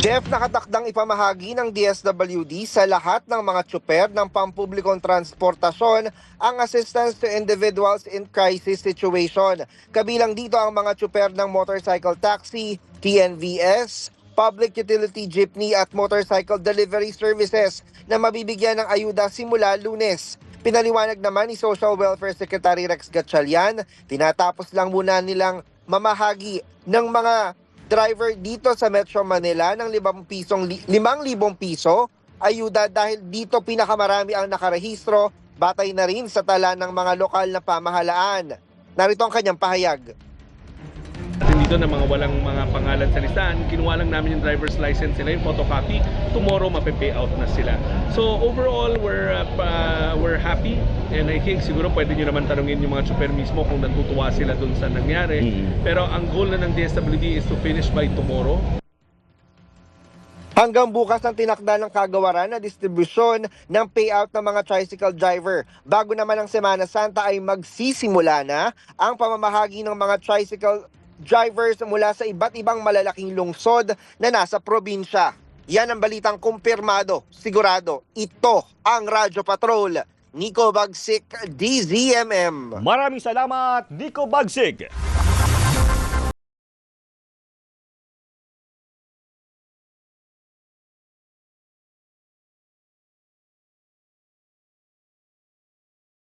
Jeff, nakatakdang ipamahagi ng DSWD sa lahat ng mga tsuper ng pampublikong transportasyon ang assistance to individuals in crisis situation. Kabilang dito ang mga tsuper ng motorcycle taxi, TNVS, public utility jeepney at motorcycle delivery services na mabibigyan ng ayuda simula Lunes. Pinaliwanag naman ni Social Welfare Secretary Rex Gatchalian, tinatapos lang muna nilang mamahagi ng mga driver dito sa Metro Manila ng 5,000 piso ayuda dahil dito pinakamarami ang nakarehistro, batay na rin sa tala ng mga lokal na pamahalaan. Narito ang kanyang pahayag. Dito na mga walang mga pangalan sa listahan, kinuha lang namin yung driver's license nila, yung photocopy, tomorrow mape-pay out na sila. So overall, we're happy, and I think siguro pwede nyo naman tanungin yung mga tsuper mismo kung natutuwa sila dun sa nangyari. Pero ang goal na ng DSWD is to finish by tomorrow. Hanggang bukas ang tinakda ng kagawaran na distribusyon ng payout ng mga tricycle driver. Bago naman ang Semana Santa ay magsisimula na ang pamamahagi ng mga tricycle drivers mula sa iba't ibang malalaking lungsod na nasa probinsya. Yan ang balitang kumpirmado, sigurado. Ito ang Radyo Patrol. Nico Bagsik, DZMM. Maraming salamat, Nico Bagsig.